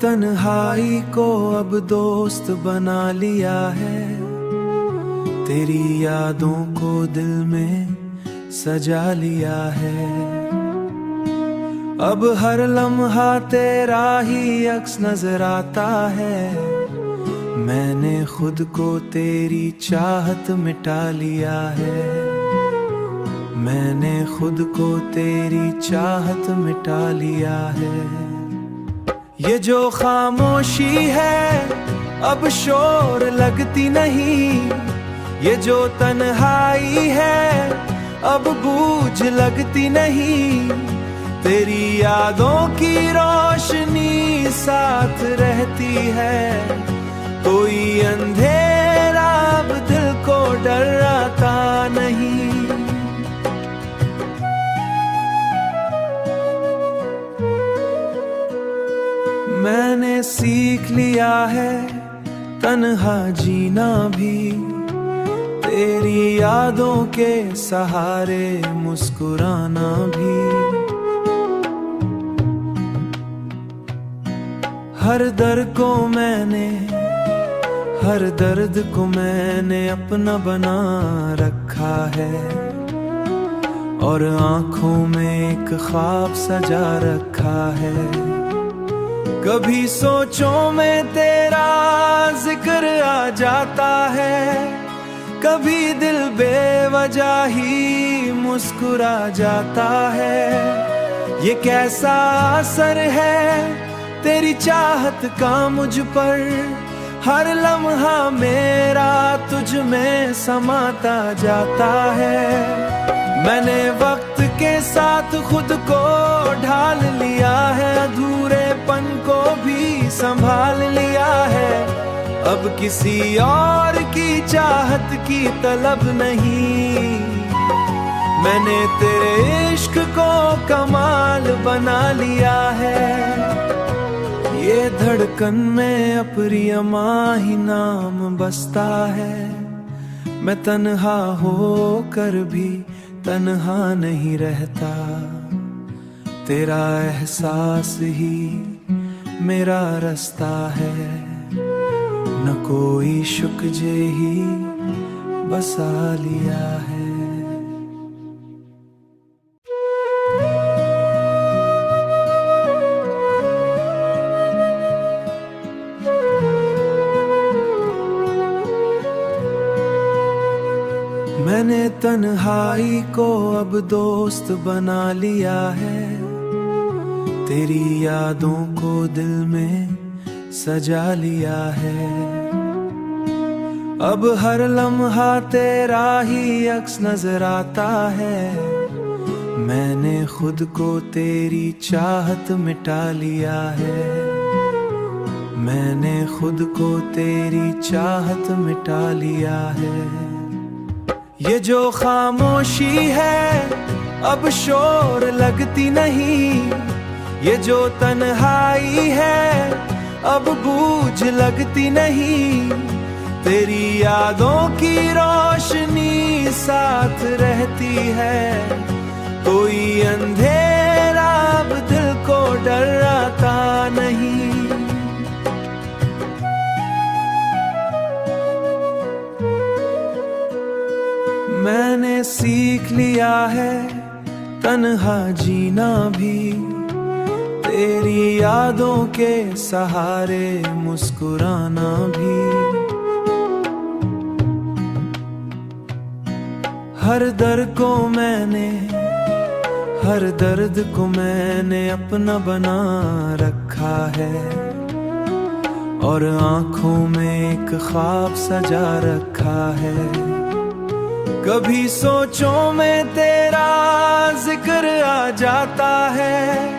तन्हाई को अब दोस्त बना लिया है, तेरी यादों को दिल में सजा लिया है। अब हर लम्हा तेरा ही अक्स नजर आता है, मैंने खुद को तेरी चाहत मिटा लिया है, मैंने खुद को तेरी चाहत मिटा लिया है। ये जो खामोशी है अब शोर लगती नहीं, ये जो तन्हाई है अब बूझ लगती नहीं, तेरी यादों की रोशनी साथ रहती है। कोई अंधेरा अब दिल को डराता नहीं। मैंने सीख लिया है तन्हा जीना भी, तेरी यादों के सहारे मुस्कुराना भी। हर दर्द को मैंने अपना बना रखा है, और आंखों में एक ख्वाब सजा रखा है। कभी सोचों में तेरा जिक्र आ जाता है, कभी दिल बेवजह ही मुस्कुरा जाता है। ये कैसा असर है तेरी चाहत का मुझ पर, हर लम्हा मेरा तुझ में समाता जाता है। मैंने वक्त के साथ खुद को ढाल लिया है, अधूरेपन को भी संभाल लिया है। अब किसी और की चाहत की तलब नहीं, मैंने तेरे इश्क को कमाल बना लिया है। ये धड़कन में अप्रियमा ही नाम बसता है, मैं तन्हा होकर भी तन्हा नहीं रहता। तेरा एहसास ही मेरा रास्ता है, न कोई शुक जे ही बसा लिया है। मैंने तन्हाई को अब दोस्त बना लिया है, तेरी यादों को दिल में सजा लिया है। अब हर लम्हा तेरा ही अक्स नजर आता है, मैंने खुद को तेरी चाहत मिटा लिया है, मैंने खुद को तेरी चाहत मिटा लिया है। ये जो खामोशी है अब शोर लगती नहीं, ये जो तन्हाई है अब बूझ लगती नहीं, तेरी यादों की रोशनी साथ रहती है। कोई अंधेरा अब दिल को डराता नहीं। मैंने सीख लिया है तन्हा जीना भी, तेरी यादों के सहारे मुस्कुराना भी। हर दर्द को मैंने अपना बना रखा है, और आंखों में एक ख्वाब सजा रखा है। कभी सोचों में तेरा जिक्र आ जाता है,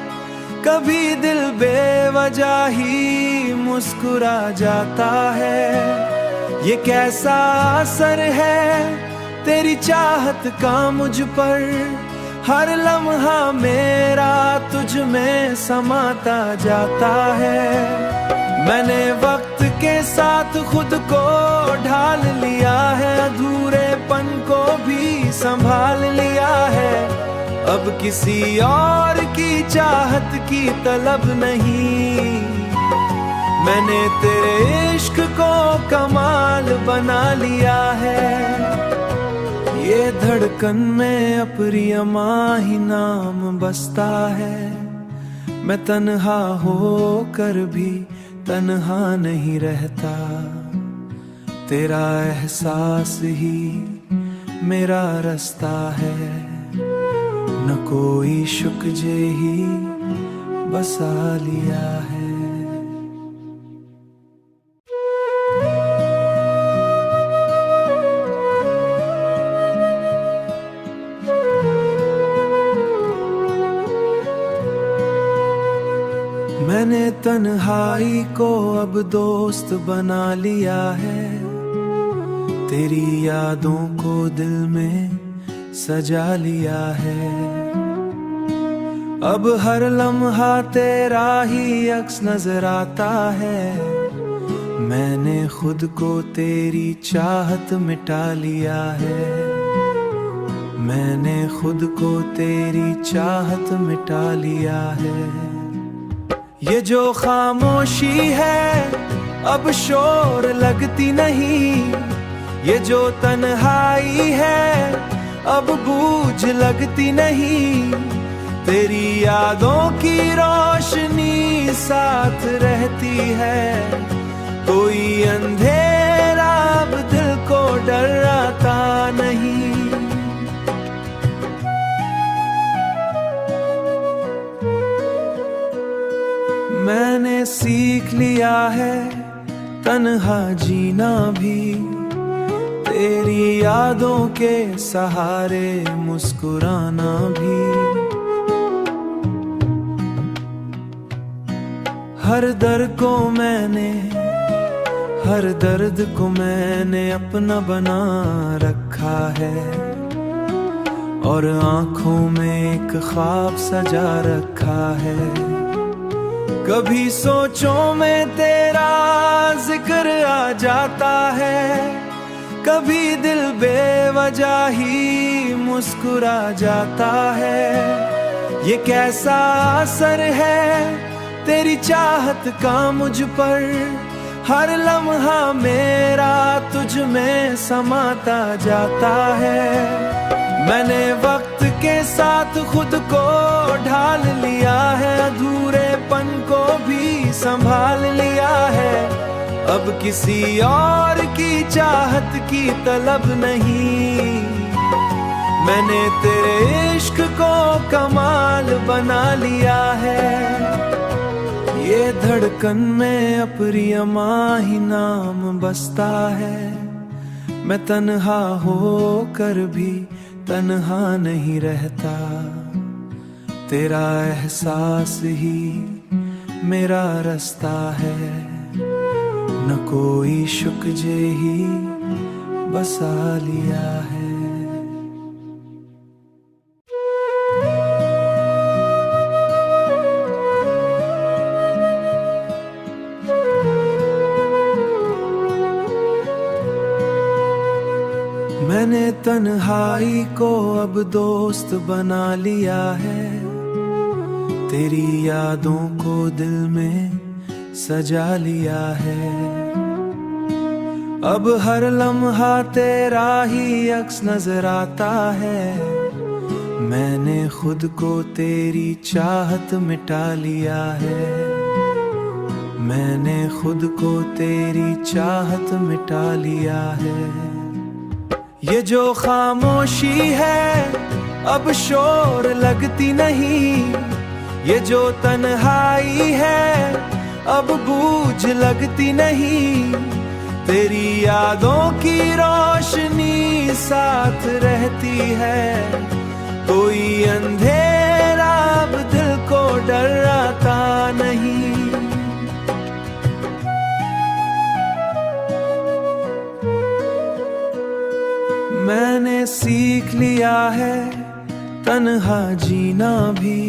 कभी दिल बेवजह ही मुस्कुरा जाता है। ये कैसा असर है तेरी चाहत का मुझ पर, हर लम्हा मेरा तुझ में समाता जाता है। मैंने वक्त के साथ खुद को ढाल लिया है, अधूरेपन को भी संभाल लिया है। अब किसी और की चाहत की तलब नहीं, मैंने तेरे इश्क को कमाल बना लिया है। ये धड़कन में अप्रियमा ही नाम बसता है। मैं तन्हा होकर भी तन्हा नहीं रहता। तेरा एहसास ही मेरा रास्ता है। न कोई शुक जे ही बसा लिया है। मैंने तन्हाई को अब दोस्त बना लिया है। तेरी यादों को दिल में सजा लिया है। अब हर लम्हा तेरा ही अक्स नजर आता है। मैंने खुद को तेरी चाहत मिटा लिया है। मैंने खुद को तेरी चाहत मिटा लिया है। ये जो खामोशी है अब शोर लगती नहीं। ये जो तन्हाई है अब बूझ लगती नहीं। तेरी यादों की रोशनी साथ रहती है। कोई अंधेरा अब दिल को डराता नहीं। मैंने सीख लिया है तन्हा जीना भी। तेरी यादों के सहारे मुस्कुराना भी। हर दर्द को मैंने अपना बना रखा है। और आंखों में एक ख्वाब सजा रखा है। कभी सोचों में तेरा जिक्र आ जाता है। कभी दिल बेवजह ही मुस्कुरा जाता है। ये कैसा असर है तेरी चाहत का मुझ पर। हर लम्हा मेरा तुझ में समाता जाता है। मैंने वक्त के साथ खुद को ढाल लिया है। अधूरेपन को भी संभाल लिया है। अब किसी और की चाहत की तलब नहीं। मैंने तेरे इश्क को कमाल बना लिया है। ये धड़कन में अप्रियमा ही नाम बसता है। मैं तन्हा होकर भी तन्हा नहीं रहता। तेरा एहसास ही मेरा रास्ता है। न कोई शुक जे ही बसा लिया है। मैंने तन्हाई को अब दोस्त बना लिया है। तेरी यादों को दिल में सजा लिया है। अब हर लम्हा तेरा ही अक्स नजर आता है। मैंने खुद को तेरी चाहत मिटा लिया है। मैंने खुद को तेरी चाहत मिटा लिया है। ये जो खामोशी है अब शोर लगती नहीं। ये जो तन्हाई है अब बूझ लगती नहीं। तेरी यादों की रोशनी साथ रहती है। कोई अंधेरा अब दिल को डराता नहीं। मैंने सीख लिया है तन्हा जीना भी।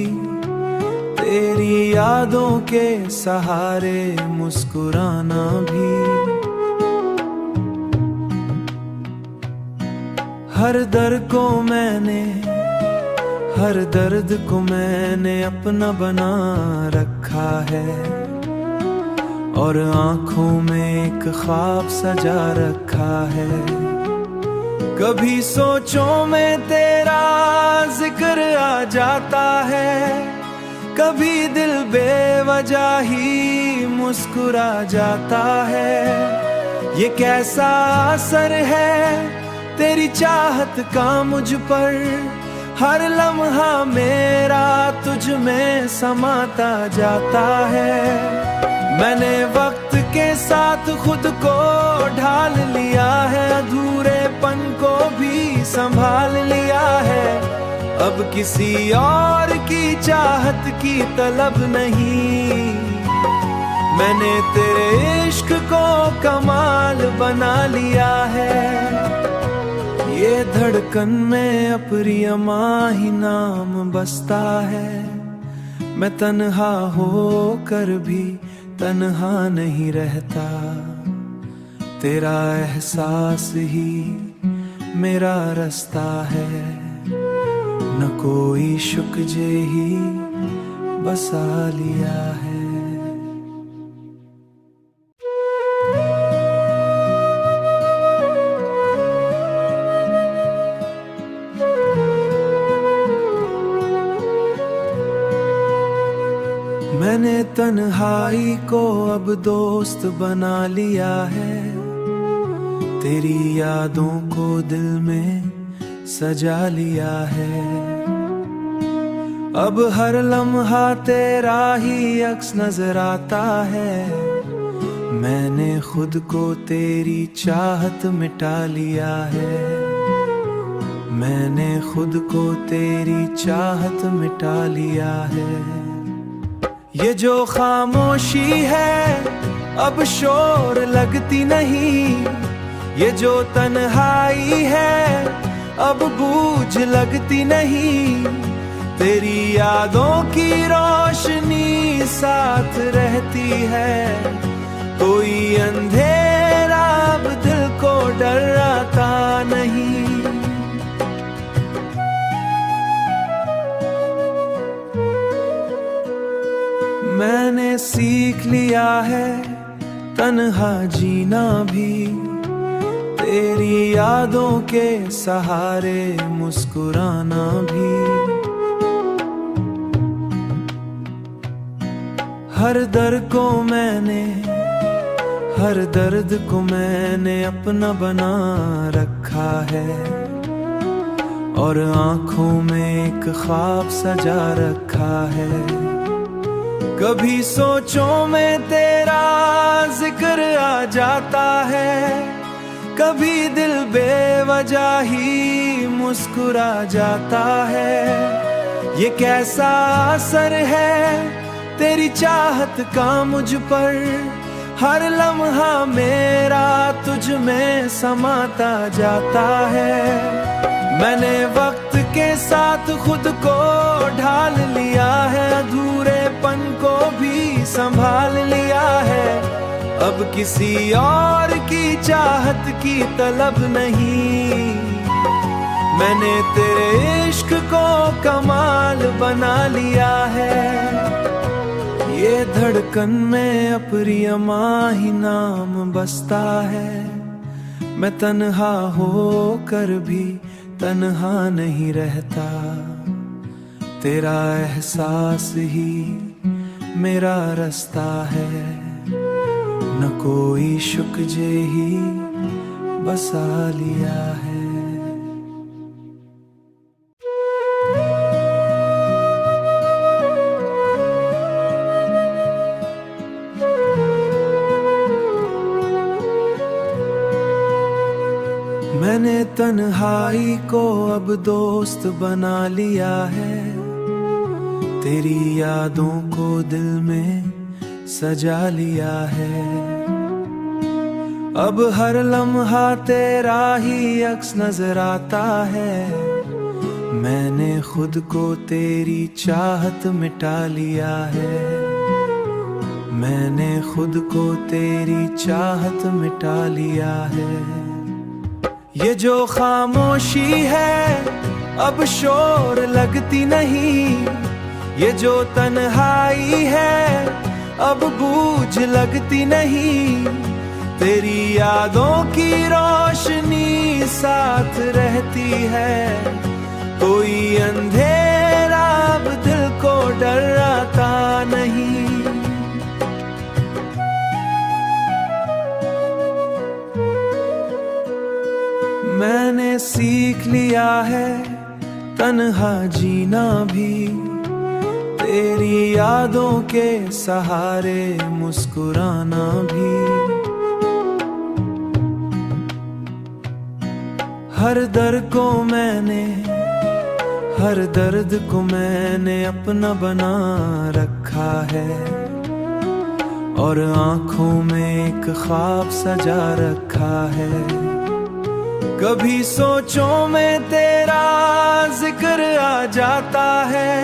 तेरी यादों के सहारे मुस्कुराना भी। हर दर्द को मैंने अपना बना रखा है। और आंखों में एक ख्वाब सजा रखा है। कभी सोचों में तेरा जिक्र आ जाता है, कभी दिल बेवजह ही मुस्कुरा जाता है। ये कैसा असर है तेरी चाहत का मुझ पर, हर लम्हा मेरा तुझ में समाता जाता है। मैंने वक्त के साथ खुद को ढाल लिया है, अधूरेपन को भी संभाल लिया है। अब किसी और की चाहत की तलब नहीं, मैंने तेरे इश्क को कमाल बना लिया है। ये धड़कन में अप्रियमा ही नाम बसता है, मैं तन्हा होकर भी तन्हा नहीं रहता। तेरा एहसास ही मेरा रास्ता है, न कोई शुक जे ही बसा लिया है। मैंने तन्हाई को अब दोस्त बना लिया है, तेरी यादों को दिल में सजा लिया है। अब हर लम्हा तेरा ही अक्स नजर आता है, मैंने खुद को तेरी चाहत मिटा लिया है। मैंने खुद को तेरी चाहत मिटा लिया है। ये जो खामोशी है अब शोर लगती नहीं, ये जो तन्हाई है अब बूझ लगती नहीं। तेरी यादों की रोशनी साथ रहती है, कोई अंधेरा अब दिल को डराता नहीं। मैंने सीख लिया है तन्हा जीना भी, तेरी यादों के सहारे मुस्कुराना भी। हर दर्द को मैंने अपना बना रखा है, और आंखों में एक ख्वाब सजा रखा है। कभी सोचों में तेरा जिक्र आ जाता है, कभी दिल बेवजह ही मुस्कुरा जाता है। ये कैसा असर है तेरी चाहत का मुझ पर, हर लम्हा मेरा तुझ में समाता जाता है। मैंने वक्त के साथ खुद को ढाल लिया है, अधूरेपन को भी संभाल लिया है। अब किसी और की चाहत की तलब नहीं, मैंने तेरे इश्क को कमाल बना लिया है। ये धड़कन में अप्रियमा ही नाम बसता है, मैं तन्हा होकर भी तन्हा नहीं रहता। तेरा एहसास ही मेरा रास्ता है, न कोई शुक जे ही बसा लिया है। मैंने तन्हाई को अब दोस्त बना लिया है, तेरी यादों को दिल में सजा लिया है। अब हर लम्हा तेरा ही अक्स नजर आता है, मैंने खुद को तेरी चाहत मिटा लिया है। मैंने खुद को तेरी चाहत मिटा लिया है। ये जो खामोशी है अब शोर लगती नहीं, ये जो तन्हाई है अब बूझ लगती नहीं, तेरी यादों की रोशनी साथ रहती है। कोई अंधेरा अब दिल को डराता नहीं। मैंने सीख लिया है तन्हा जीना भी, तेरी यादों के सहारे मुस्कुराना भी। हर दर्द को मैंने अपना बना रखा है, और आंखों में एक ख्वाब सजा रखा है। कभी सोचों में तेरा जिक्र आ जाता है,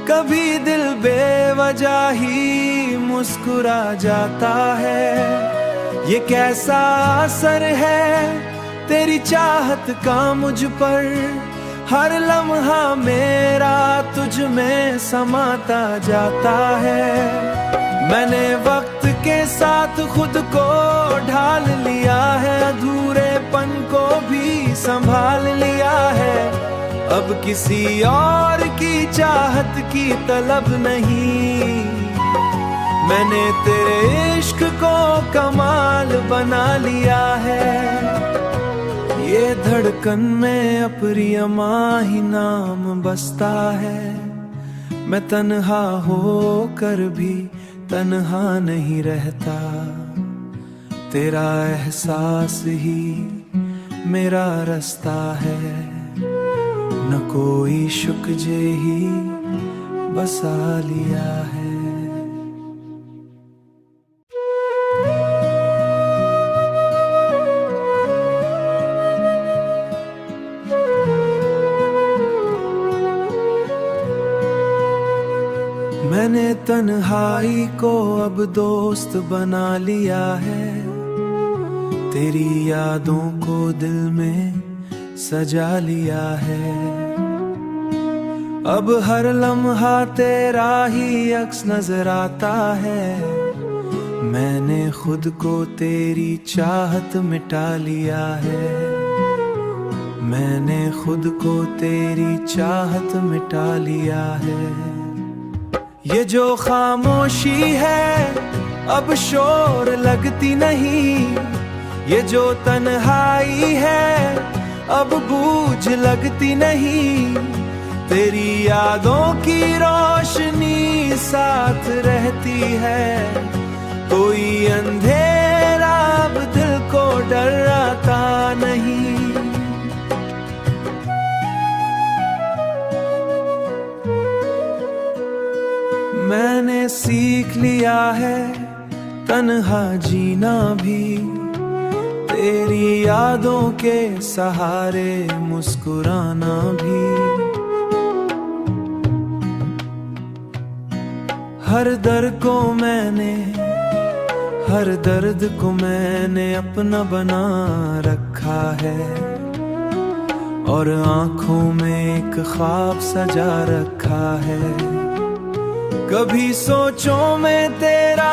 कभी दिल बेवजह ही मुस्कुरा जाता है। ये कैसा असर है तेरी चाहत का मुझ पर, हर लम्हा मेरा तुझ में समाता जाता है। मैंने वक्त के साथ खुद को ढाल लिया है, अधूरेपन को भी संभाल लिया है। अब किसी और की चाहत की तलब नहीं, मैंने तेरे इश्क को कमाल बना लिया है। ये धड़कन में अप्रियमा ही नाम बसता है, मैं तन्हा होकर भी तन्हा नहीं रहता। तेरा एहसास ही मेरा रास्ता है, न कोई शुक जे ही बसा लिया है। मैंने तन्हाई को अब दोस्त बना लिया है, तेरी यादों को दिल में सजा लिया है। अब हर लम्हा तेरा ही अक्स नजर आता है, मैंने खुद को तेरी चाहत मिटा लिया है। मैंने खुद को तेरी चाहत मिटा लिया है। ये जो खामोशी है अब शोर लगती नहीं, ये जो तन्हाई है अब बूझ लगती नहीं। तेरी यादों की रोशनी साथ रहती है, कोई अंधेरा अब दिल को डराता नहीं। मैंने सीख लिया है तन्हा जीना भी, तेरी यादों के सहारे मुस्कुराना भी। हर दर्द को मैंने अपना बना रखा है, और आंखों में एक ख्वाब सजा रखा है। कभी सोचों में तेरा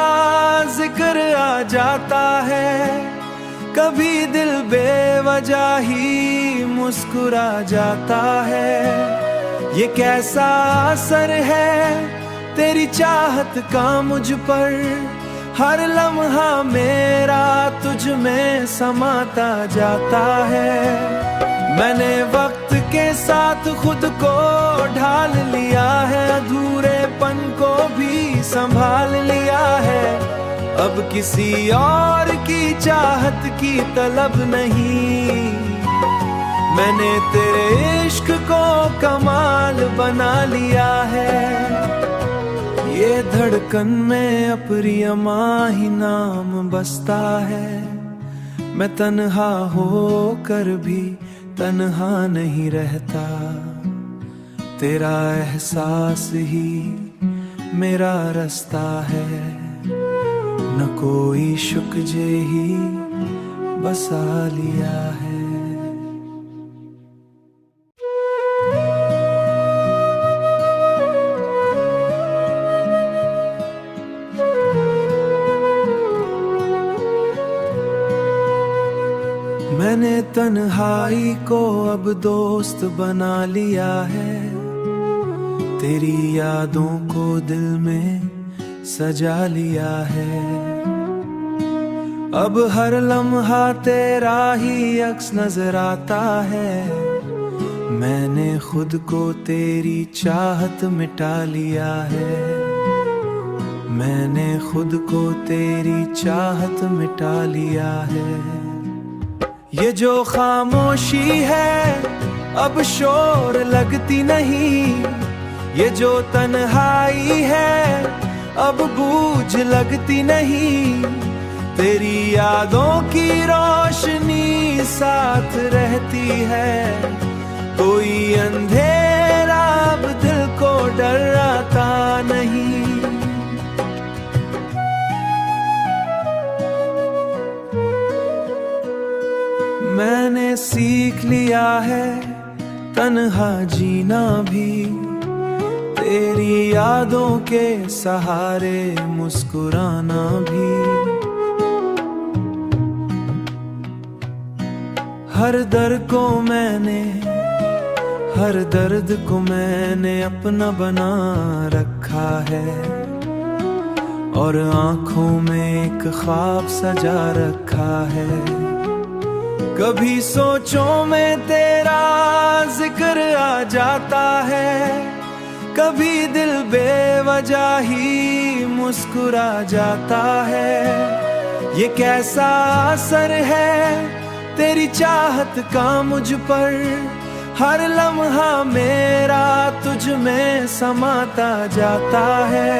जिक्र आ जाता है, कभी दिल बेवजह ही मुस्कुरा जाता है। ये कैसा असर है तेरी चाहत का मुझ पर, हर लम्हा मेरा तुझ में समाता जाता है। मैंने वक्त के साथ खुद को ढाल लिया है, अधूरेपन को भी संभाल लिया है। अब किसी और की चाहत की तलब नहीं, मैंने तेरे इश्क को कमाल बना लिया है। ये धड़कन में अप्रियमा ही नाम बसता है, मैं तन्हा होकर भी तन्हा नहीं रहता। तेरा एहसास ही मेरा रास्ता है, न कोई शुक जे ही बसा लिया है। मैंने तन्हाई को अब दोस्त बना लिया है, तेरी यादों को दिल में सजा लिया है। अब हर लम्हा तेरा ही अक्स नजर आता है, मैंने खुद को तेरी चाहत मिटा लिया है। मैंने खुद को तेरी चाहत मिटा लिया है। ये जो खामोशी है अब शोर लगती नहीं, ये जो तन्हाई है अब बूझ लगती नहीं। तेरी यादों की रोशनी साथ रहती है, कोई अंधेरा अब दिल को डराता नहीं। मैंने सीख लिया है तन्हा जीना भी, तेरी यादों के सहारे मुस्कुराना भी। हर दर्द को मैंने अपना बना रखा है, और आंखों में एक ख्वाब सजा रखा है। कभी सोचों में तेरा जिक्र आ जाता है, कभी दिल बेवजह ही मुस्कुरा जाता है। ये कैसा असर है तेरी चाहत का मुझ पर, हर लम्हा मेरा तुझ में समाता जाता है।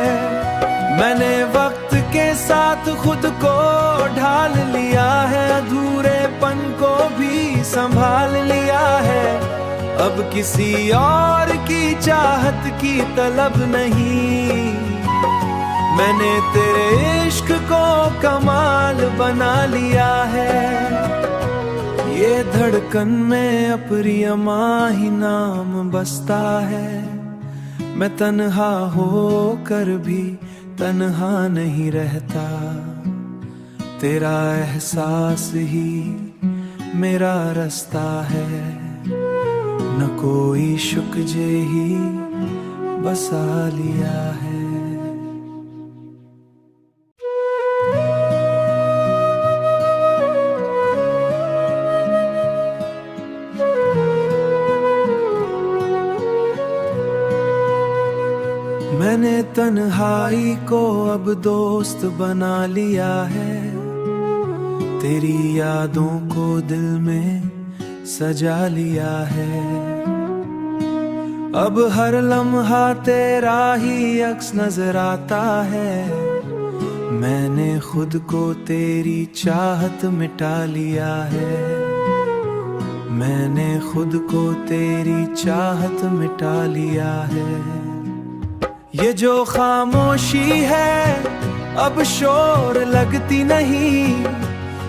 मैंने वक्त के साथ खुद को ढाल लिया है, अधूरेपन को भी संभाल लिया है। अब किसी और की चाहत की तलब नहीं, मैंने तेरे इश्क को कमाल बना लिया है। ये धड़कन में अप्रियमा ही नाम बसता है, मैं तन्हा होकर भी तन्हा नहीं रहता। तेरा एहसास ही मेरा रास्ता है, न कोई शुक्जे ही बसा लिया है। मैंने तन्हाई को अब दोस्त बना लिया है, तेरी यादों को दिल में सजा लिया है। अब हर लम्हा तेरा ही अक्स नजर आता है, मैंने खुद को तेरी चाहत मिटा लिया है। मैंने खुद को तेरी चाहत मिटा लिया है। ये जो खामोशी है अब शोर लगती नहीं,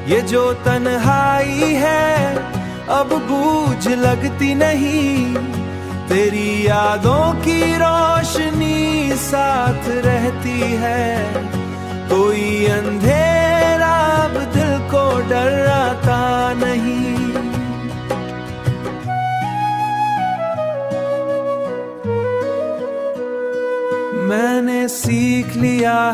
ये जो तन्हाई है अब बूझ लगती नहीं। तेरी यादों की रोशनी साथ रहती है, कोई अंधेरा अब दिल को डराता नहीं। मैंने सीख लिया